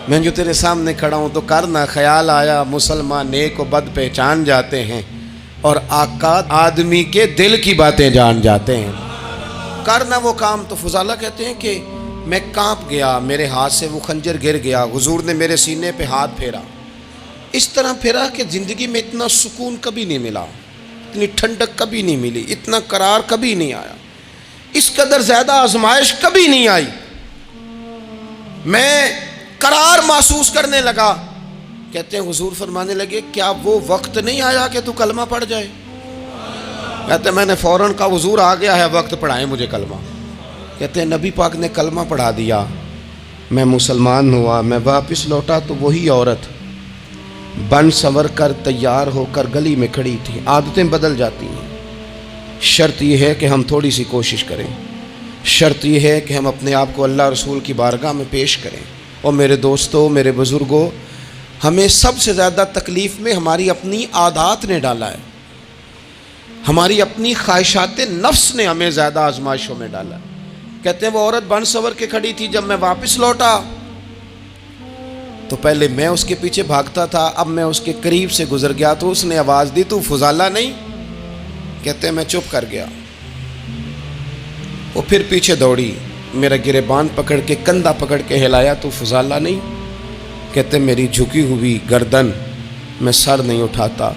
میں جو تیرے سامنے کھڑا ہوں تو کرنا. خیال آیا مسلمان نیک و بد پہچان جاتے ہیں اور آقا آدمی کے دل کی باتیں جان جاتے ہیں. کرنا وہ کام. تو فضالہ کہتے ہیں کہ میں کانپ گیا، میرے ہاتھ سے وہ خنجر گر گیا. حضور نے میرے سینے پہ ہاتھ پھیرا، اس طرح پھیرا کہ زندگی میں اتنا سکون کبھی نہیں ملا، اتنی ٹھنڈک کبھی نہیں ملی، اتنا قرار کبھی نہیں آیا، اس قدر زیادہ آزمائش کبھی نہیں آئی. میں قرار محسوس کرنے لگا. کہتے ہیں حضور فرمانے لگے کیا وہ وقت نہیں آیا کہ تو کلمہ پڑھ جائے؟ کہتے ہیں میں نے فوراً کہا حضور آ گیا ہے وقت، پڑھائیں مجھے کلمہ. کہتے ہیں نبی پاک نے کلمہ پڑھا دیا، میں مسلمان ہوا. میں واپس لوٹا تو وہی عورت بن سنور کر تیار ہو کر گلی میں کھڑی تھی. عادتیں بدل جاتی ہیں. شرط یہ ہے کہ ہم تھوڑی سی کوشش کریں، شرط یہ ہے کہ ہم اپنے آپ کو اللہ رسول کی بارگاہ میں پیش کریں. اور میرے دوستوں، میرے بزرگوں، ہمیں سب سے زیادہ تکلیف میں ہماری اپنی عادات نے ڈالا ہے، ہماری اپنی خواہشات نفس نے ہمیں زیادہ آزمائشوں میں ڈالا ہے. کہتے ہیں وہ عورت بن سنور کے کھڑی تھی. جب میں واپس لوٹا تو پہلے میں اس کے پیچھے بھاگتا تھا، اب میں اس کے قریب سے گزر گیا تو اس نے آواز دی، تو فضالہ نہیں؟ کہتے ہیں میں چپ کر گیا۔ وہ پھر پیچھے دوڑی، میرا گریبان پکڑ کے کندھا پکڑ کے ہلایا، تو فضالہ نہیں؟ کہتے ہیں میری جھکی ہوئی گردن، میں سر نہیں اٹھاتا۔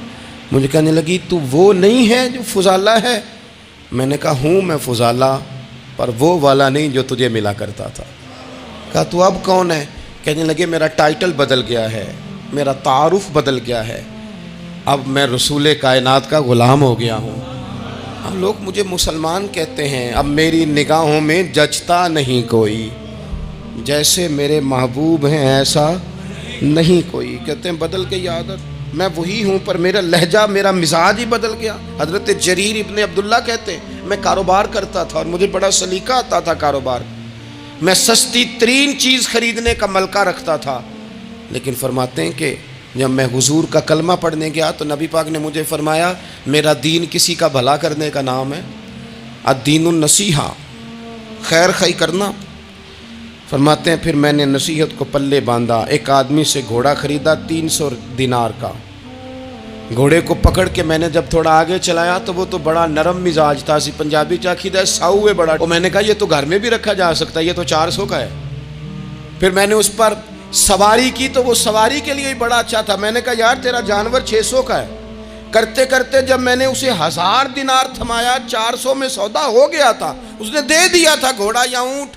مجھے کہنے لگی تو وہ نہیں ہے جو فضالہ ہے؟ میں نے کہا ہوں میں فضالہ، پر وہ والا نہیں جو تجھے ملا کرتا تھا۔ کہا تو اب کون ہے؟ کہنے لگے میرا ٹائٹل بدل گیا ہے، میرا تعارف بدل گیا ہے، اب میں رسول کائنات کا غلام ہو گیا ہوں۔ اب لوگ مجھے مسلمان کہتے ہیں، اب میری نگاہوں میں جچتا نہیں کوئی، جیسے میرے محبوب ہیں ایسا نہیں کوئی۔ کہتے ہیں بدل گئی عادت، میں وہی ہوں پر میرا لہجہ، میرا مزاج ہی بدل گیا۔ حضرت جریر ابن عبداللہ کہتے ہیں میں کاروبار کرتا تھا اور مجھے بڑا سلیقہ آتا تھا کاروبار، میں سستی ترین چیز خریدنے کا ملکہ رکھتا تھا، لیکن فرماتے ہیں کہ جب میں حضور کا کلمہ پڑھنے گیا تو نبی پاک نے مجھے فرمایا میرا دین کسی کا بھلا کرنے کا نام ہے، الدین النصیحہ، خیر خی کرنا۔ فرماتے ہیں پھر میں نے نصیحت کو پلے باندھا، ایک آدمی سے گھوڑا خریدا 300 دینار کا، گھوڑے کو پکڑ کے میں نے جب تھوڑا آگے چلایا تو وہ تو بڑا نرم مزاج تھا، سی پنجابی چاکھیدہ ساؤ ہے بڑا، اور میں نے کہا یہ تو گھر میں بھی رکھا جا سکتا ہے، یہ تو 400 کا ہے۔ پھر میں نے اس پر سواری کی تو وہ سواری کے لیے ہی بڑا اچھا تھا، میں نے کہا یار تیرا جانور 600 کا ہے۔ کرتے کرتے جب میں نے اسے 1000 دینار تھمایا، 400 میں سودا ہو گیا تھا، اس نے دے دیا تھا گھوڑا یا اونٹ۔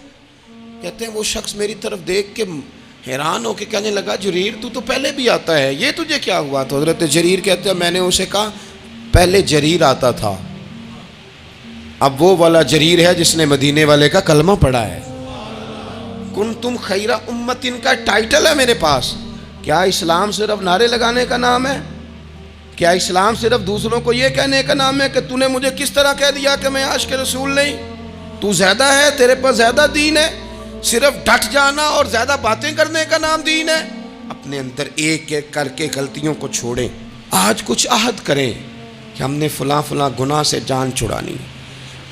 کہتے ہیں وہ شخص میری طرف دیکھ کے حیران ہو کے کہنے لگا جریر تو پہلے بھی آتا ہے، یہ تجھے کیا ہوا؟ تو حضرت جریر کہتے ہیں میں نے اسے کہا پہلے جریر آتا تھا، اب وہ والا جریر ہے جس نے مدینے والے کا کلمہ پڑھا ہے۔ کنتم خیر امت کا ٹائٹل ہے میرے پاس۔ کیا اسلام صرف نعرے لگانے کا نام ہے؟ کیا اسلام صرف دوسروں کو یہ کہنے کا نام ہے کہ تو نے مجھے کس طرح کہہ دیا کہ میں عاشق رسول نہیں؟ تو زیادہ ہے، تیرے پاس زیادہ دین ہے؟ صرف ڈٹ جانا اور زیادہ باتیں کرنے کا نام دین ہے؟ اپنے اندر ایک ایک کر کے غلطیوں کو چھوڑیں، آج کچھ عہد کریں کہ ہم نے فلاں فلاں گناہ سے جان چھڑانی،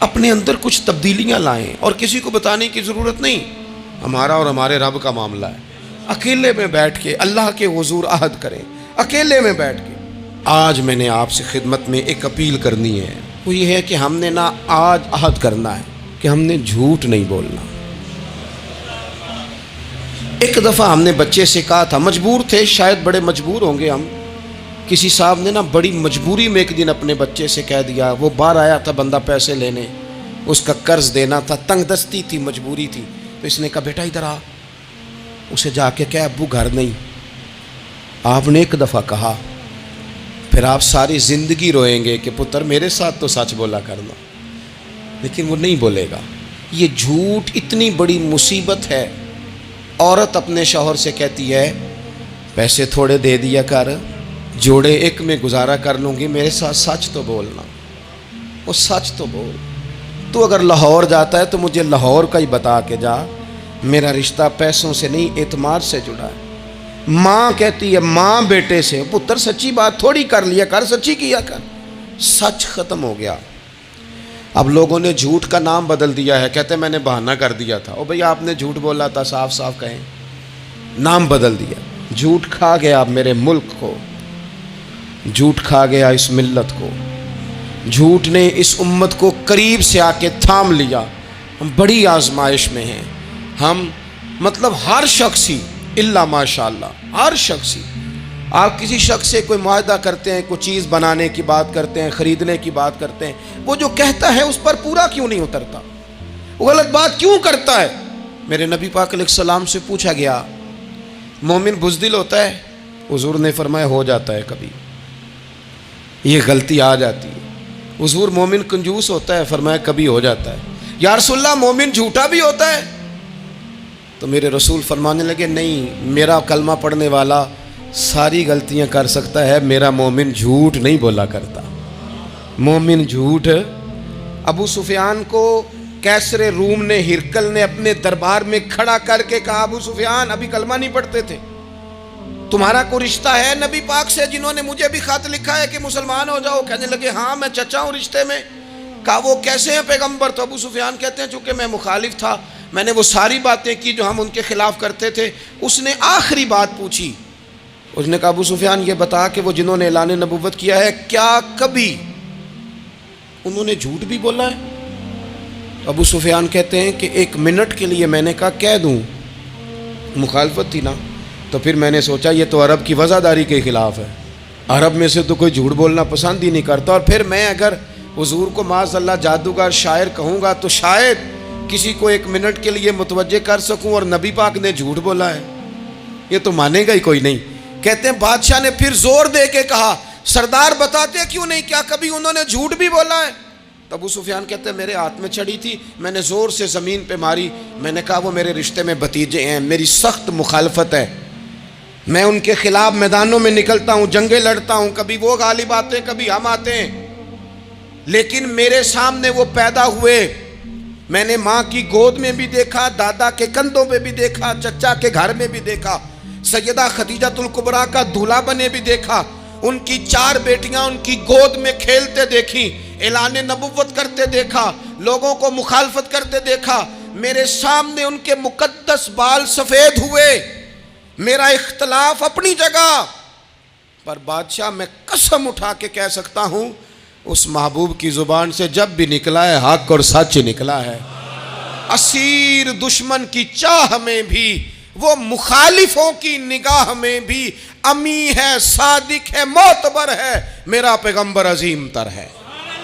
اپنے اندر کچھ تبدیلیاں لائیں، اور کسی کو بتانے کی ضرورت نہیں، ہمارا اور ہمارے رب کا معاملہ ہے۔ اکیلے میں بیٹھ کے اللہ کے حضور عہد کریں، اکیلے میں بیٹھ کے۔ آج میں نے آپ سے خدمت میں ایک اپیل کرنی ہے، وہ یہ ہے کہ ہم نے نہ آج عہد کرنا ہے کہ ہم نے جھوٹ نہیں بولنا۔ ایک دفعہ ہم نے بچے سے کہا تھا، مجبور تھے، شاید بڑے مجبور ہوں گے ہم، کسی صاحب نے نا بڑی مجبوری میں ایک دن اپنے بچے سے کہہ دیا، وہ باہر آیا تھا بندہ پیسے لینے، اس کا قرض دینا تھا، تنگ دستی تھی، مجبوری تھی، تو اس نے کہا بیٹا ادھر آ، اسے جا کے کہا ابو گھر نہیں۔ آپ نے ایک دفعہ کہا، پھر آپ ساری زندگی روئیں گے کہ پتر میرے ساتھ تو سچ بولا کرنا، لیکن وہ نہیں بولے گا۔ یہ جھوٹ اتنی بڑی مصیبت ہے۔ عورت اپنے شوہر سے کہتی ہے پیسے تھوڑے دے دیا کر، جوڑے ایک میں گزارا کر لوں گی، میرے ساتھ سچ تو بولنا۔ وہ سچ تو بول، تو اگر لاہور جاتا ہے تو مجھے لاہور کا ہی بتا کے جا، میرا رشتہ پیسوں سے نہیں اعتماد سے جڑا ہے۔ ماں کہتی ہے ماں بیٹے سے، پتر سچی بات تھوڑی کر لیا کر، سچی کیا کر۔ سچ ختم ہو گیا۔ اب لوگوں نے جھوٹ کا نام بدل دیا ہے، کہتے ہیں میں نے بہانہ کر دیا تھا۔ او بھئی آپ نے جھوٹ بولا تھا، صاف صاف کہیں، نام بدل دیا۔ جھوٹ کھا گیا اب میرے ملک کو، جھوٹ کھا گیا اس ملت کو، جھوٹ نے اس امت کو قریب سے آ کے تھام لیا۔ ہم بڑی آزمائش میں ہیں، ہم مطلب ہر شخص ہی الا ماشاءاللہ، ہر شخص ہی، آپ کسی شخص سے کوئی معاہدہ کرتے ہیں، کوئی چیز بنانے کی بات کرتے ہیں، خریدنے کی بات کرتے ہیں، وہ جو کہتا ہے اس پر پورا کیوں نہیں اترتا؟ وہ غلط بات کیوں کرتا ہے؟ میرے نبی پاک علیہ السلام سے پوچھا گیا مومن بزدل ہوتا ہے؟ حضور نے فرمایا ہو جاتا ہے، کبھی یہ غلطی آ جاتی ہے۔ حضور مومن کنجوس ہوتا ہے؟ فرمایا کبھی ہو جاتا ہے۔ یا رسول اللہ مومن جھوٹا بھی ہوتا ہے؟ تو میرے رسول فرمانے لگے نہیں، میرا کلمہ پڑھنے والا ساری غلطیاں کر سکتا ہے، میرا مومن جھوٹ نہیں بولا کرتا۔ مومن جھوٹ، ابو سفیان کو کیسر روم نے، ہرکل نے اپنے دربار میں کھڑا کر کے کہا ابو سفیان ابھی کلمہ نہیں پڑھتے تھے، تمہارا کوئی رشتہ ہے نبی پاک سے جنہوں نے مجھے بھی خط لکھا ہے کہ مسلمان ہو جاؤ؟ کہنے لگے ہاں میں چچا ہوں رشتے میں۔ کہا وہ کیسے ہیں پیغمبر؟ تو ابو سفیان کہتے ہیں چونکہ میں مخالف تھا میں نے وہ ساری باتیں کی جو ہم ان کے خلاف کرتے تھے. اس نے آخری بات پوچھی. اس نے کہا ابو سفیان یہ بتا کہ وہ جنہوں نے اعلان نبوت کیا ہے کیا کبھی انہوں نے جھوٹ بھی بولا ہے؟ ابو سفیان کہتے ہیں کہ 1 منٹ کے لیے میں نے کہا کہہ دوں. مخالفت تھی نا. تو پھر میں نے سوچا یہ تو عرب کی وزاداری کے خلاف ہے. عرب میں سے تو کوئی جھوٹ بولنا پسند ہی نہیں کرتا. اور پھر میں اگر حضور کو معاذ اللہ جادوگر شاعر کہوں گا تو شاید کسی کو 1 منٹ کے لیے متوجہ کر سکوں, اور نبی پاک نے جھوٹ بولا ہے, یہ تو مانے گا ہی کوئی نہیں. کہتے ہیں بادشاہ نے پھر زور دے کے کہا سردار بتاتے کیوں نہیں, کیا کبھی انہوں نے جھوٹ بھی بولا ہے؟ تو ابو سفیان کہتے ہیں میرے ہاتھ میں چھڑی تھی, میں نے زور سے زمین پہ ماری. میں نے کہا وہ میرے رشتے میں بھتیجے ہیں, میری سخت مخالفت ہے, میں ان کے خلاف میدانوں میں نکلتا ہوں, جنگیں لڑتا ہوں, کبھی وہ غالب آتے ہیں کبھی ہم آتے ہیں, لیکن میرے سامنے وہ پیدا ہوئے. میں نے ماں کی گود میں بھی دیکھا, دادا کے کندھوں پہ بھی دیکھا, چچا کے گھر میں بھی دیکھا, سیدہ خدیجۃ الکبریٰ کا دولہا بنے بھی دیکھا, ان کی 4 بیٹیاں ان کی گود میں کھیلتے دیکھی, اعلان نبوت کرتے دیکھا, لوگوں کو مخالفت کرتے دیکھا. میرے سامنے ان کے مقدس بال سفید ہوئے. میرا اختلاف اپنی جگہ, پر بادشاہ میں قسم اٹھا کے کہہ سکتا ہوں اس محبوب کی زبان سے جب بھی نکلا ہے حق اور سچ نکلا ہے. اسیر دشمن کی چاہ میں بھی, وہ مخالفوں کی نگاہ میں بھی امی ہے, صادق ہے, معتبر ہے. میرا پیغمبر عظیم تر ہے,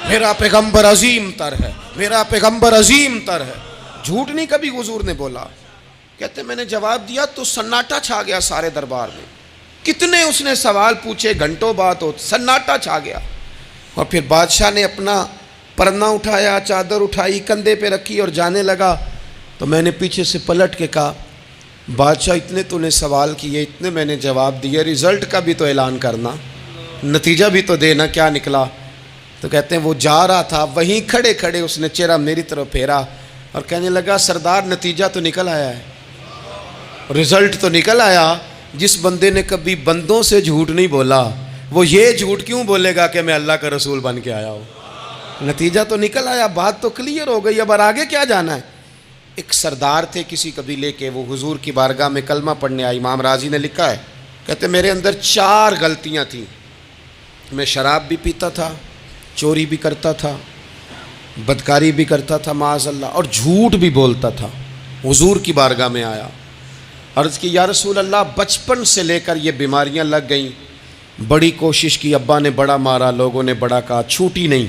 میرا پیغمبر عظیم تر ہے, میرا پیغمبر عظیم تر ہے. جھوٹ نہیں کبھی حضور نے بولا. کہتے میں نے جواب دیا تو سناٹا چھا گیا سارے دربار میں. کتنے اس نے سوال پوچھے, گھنٹوں بات ہو, سناٹا چھا گیا. اور پھر بادشاہ نے اپنا پرنا اٹھایا, چادر اٹھائی, کندھے پہ رکھی اور جانے لگا. تو میں نے پیچھے سے پلٹ کے کہا بادشاہ اتنے تو نے سوال کیے, اتنے میں نے جواب دیے, رزلٹ کا بھی تو اعلان کرنا, نتیجہ بھی تو دینا, کیا نکلا؟ تو کہتے ہیں وہ جا رہا تھا, وہیں کھڑے کھڑے اس نے چہرہ میری طرف پھیرا اور کہنے لگا سردار نتیجہ تو نکل آیا ہے, رزلٹ تو نکل آیا. جس بندے نے کبھی بندوں سے جھوٹ نہیں بولا وہ یہ جھوٹ کیوں بولے گا کہ میں اللہ کا رسول بن کے آیا ہوں؟ نتیجہ تو نکل آیا, بات تو کلیئر ہو گئی, اب آگے کیا جانا ہے؟ ایک سردار تھے کسی قبیلے کے, وہ حضور کی بارگاہ میں کلمہ پڑھنے آئے. امام راضی نے لکھا ہے, کہتے میرے اندر 4 غلطیاں تھیں. میں شراب بھی پیتا تھا, چوری بھی کرتا تھا, بدکاری بھی کرتا تھا معاذ اللہ, اور جھوٹ بھی بولتا تھا. حضور کی بارگاہ میں آیا, عرض کی یا رسول اللہ بچپن سے لے کر یہ بیماریاں لگ گئیں, بڑی کوشش کی, ابا نے بڑا مارا, لوگوں نے بڑا کہا, چھوٹی نہیں,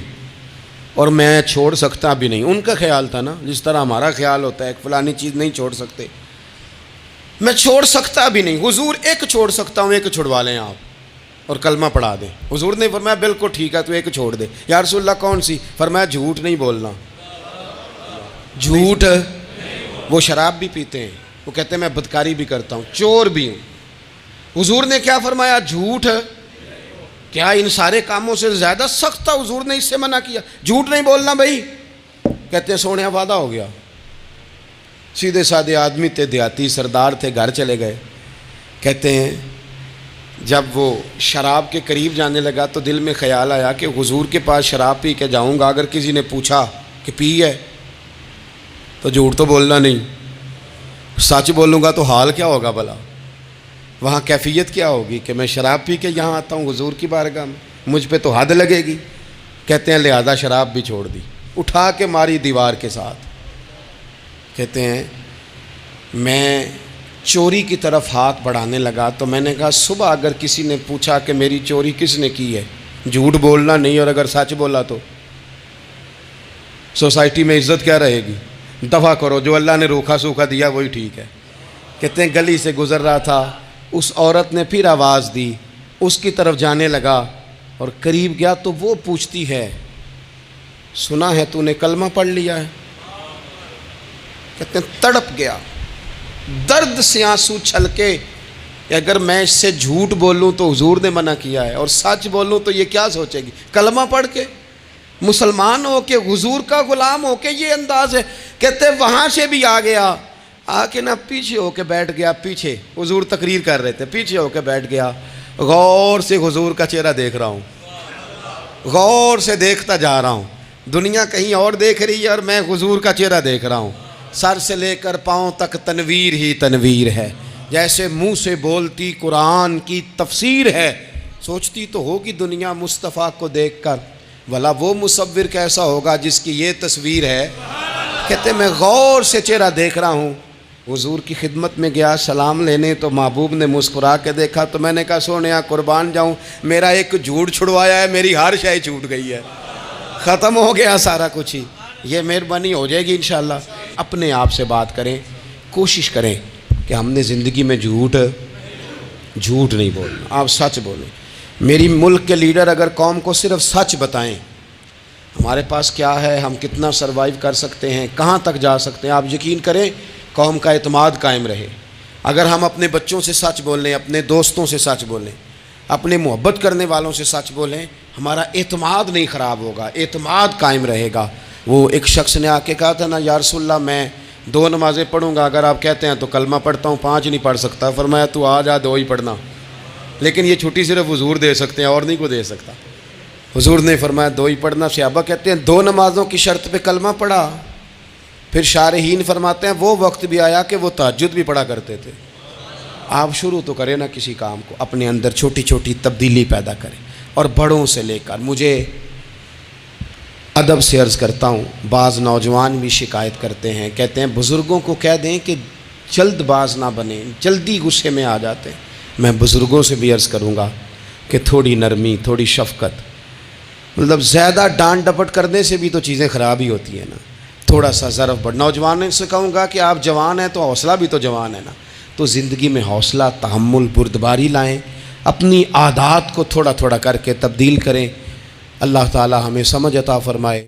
اور میں چھوڑ سکتا بھی نہیں. ان کا خیال تھا نا جس طرح ہمارا خیال ہوتا ہے کہ فلانی چیز نہیں چھوڑ سکتے, میں چھوڑ سکتا بھی نہیں. حضور ایک چھوڑ سکتا ہوں, ایک چھڑوا لیں آپ اور کلمہ پڑھا دیں. حضور نے فرمایا بالکل ٹھیک ہے, تو ایک چھوڑ دے. یا رسول اللہ کون سی؟ فرمایا جھوٹ نہیں بولنا. جھوٹ, وہ شراب بھی پیتے ہیں, وہ کہتے ہیں میں بدکاری بھی کرتا ہوں, چور بھی ہوں. حضور نے کیا فرمایا؟ جھوٹ. کیا ان سارے کاموں سے زیادہ سخت تھا حضور نے اس سے منع کیا؟ جھوٹ نہیں بولنا بھائی. کہتے ہیں سونے وعدہ ہو گیا. سیدھے سادے آدمی تھے, دیہاتی سردار تھے, گھر چلے گئے. کہتے ہیں جب وہ شراب کے قریب جانے لگا تو دل میں خیال آیا کہ حضور کے پاس شراب پی کے جاؤں گا, اگر کسی نے پوچھا کہ پی ہے تو جھوٹ تو بولنا نہیں, سچ بولوں گا تو حال کیا ہوگا بھلا, وہاں کیفیت کیا ہوگی کہ میں شراب پی کے یہاں آتا ہوں حضور کی بارگاہ میں, مجھ پہ تو حد لگے گی. کہتے ہیں لہذا شراب بھی چھوڑ دی, اٹھا کے ماری دیوار کے ساتھ. کہتے ہیں میں چوری کی طرف ہاتھ بڑھانے لگا تو میں نے کہا صبح اگر کسی نے پوچھا کہ میری چوری کس نے کی ہے, جھوٹ بولنا نہیں, اور اگر سچ بولا تو سوسائٹی میں عزت کیا رہے گی؟ دفع کرو, جو اللہ نے روکھا سوکھا دیا وہی ٹھیک ہے. کہتے ہیں گلی سے گزر رہا تھا, اس عورت نے پھر آواز دی, اس کی طرف جانے لگا اور قریب گیا تو وہ پوچھتی ہے سنا ہے تو نے کلمہ پڑھ لیا ہے؟ کہتے ہیں تڑپ گیا, درد سے آنسو چھلکے, اگر میں اس سے جھوٹ بولوں تو حضور نے منع کیا ہے, اور سچ بولوں تو یہ کیا سوچے گی؟ کلمہ پڑھ کے مسلمان ہو کے حضور کا غلام ہو کے یہ انداز ہے. کہتے وہاں سے بھی آ گیا, آ کے نہ پیچھے ہو کے بیٹھ گیا, پیچھے حضور تقریر کر رہے تھے, پیچھے ہو کے بیٹھ گیا. غور سے حضور کا چہرہ دیکھ رہا ہوں, غور سے دیکھتا جا رہا ہوں. دنیا کہیں اور دیکھ رہی ہے اور میں حضور کا چہرہ دیکھ رہا ہوں. سر سے لے کر پاؤں تک تنویر ہی تنویر ہے، جیسے منہ سے بولتی قرآن کی تفسیر ہے۔ سوچتی تو ہوگی دنیا مصطفیٰ کو دیکھ کر، بھلا وہ مصور کیسا ہوگا جس کی یہ تصویر ہے۔ کہتے میں غور سے چہرہ دیکھ رہا ہوں، حضور کی خدمت میں گیا سلام لینے تو محبوب نے مسکرا کے دیکھا تو میں نے کہا سونیا قربان جاؤں، میرا ایک جھوٹ چھڑوایا ہے، میری ہر شے چھوٹ گئی ہے، ختم ہو گیا سارا کچھ ہی۔ یہ مہربانی ہو جائے گی انشاءاللہ۔ اپنے آپ سے بات کریں، کوشش کریں کہ ہم نے زندگی میں جھوٹ نہیں بولنا، آپ سچ بولیں۔ میری ملک کے لیڈر اگر قوم کو صرف سچ بتائیں، ہمارے پاس کیا ہے، ہم کتنا سروائیو کر سکتے ہیں، کہاں تک جا سکتے ہیں، آپ یقین کریں قوم کا اعتماد قائم رہے۔ اگر ہم اپنے بچوں سے سچ بولیں، اپنے دوستوں سے سچ بولیں، اپنے محبت کرنے والوں سے سچ بولیں، ہمارا اعتماد نہیں خراب ہوگا، اعتماد قائم رہے گا۔ وہ ایک شخص نے آ کے کہا تھا نا، یا رسول اللہ میں 2 نمازیں پڑھوں گا، اگر آپ کہتے ہیں تو کلمہ پڑھتا ہوں، 5 نہیں پڑھ سکتا۔ فرمایا تو آ جا 2 ہی پڑھنا، لیکن یہ چھٹی صرف حضور دے سکتے ہیں اور نہیں کو دے سکتا۔ حضور نے فرمایا 2 ہی پڑھنا۔ صحابہ کہتے ہیں 2 نمازوں کی شرط پہ کلمہ پڑھا۔ پھر شارحین فرماتے ہیں وہ وقت بھی آیا کہ وہ تہجد بھی پڑھا کرتے تھے۔ آپ شروع تو کریں نا کسی کام کو، اپنے اندر چھوٹی چھوٹی تبدیلی پیدا کریں، اور بڑوں سے لے کر، مجھے ادب سے عرض کرتا ہوں، بعض نوجوان بھی شکایت کرتے ہیں، کہتے ہیں بزرگوں کو کہہ دیں کہ جلد باز نہ بنیں، جلدی غصے میں آ جاتے ہیں۔ میں بزرگوں سے بھی عرض کروں گا کہ تھوڑی نرمی، تھوڑی شفقت، مطلب زیادہ ڈانٹ ڈپٹ کرنے سے بھی تو چیزیں خراب ہی ہوتی ہیں نا، تھوڑا سا ظرف بڑھ۔ نوجوانوں سے کہوں گا کہ آپ جوان ہیں تو حوصلہ بھی تو جوان ہے نا، تو زندگی میں حوصلہ، تحمل، بردباری لائیں، اپنی عادات کو تھوڑا تھوڑا کر کے تبدیل کریں۔ اللہ تعالی ہمیں سمجھ عطا فرمائے۔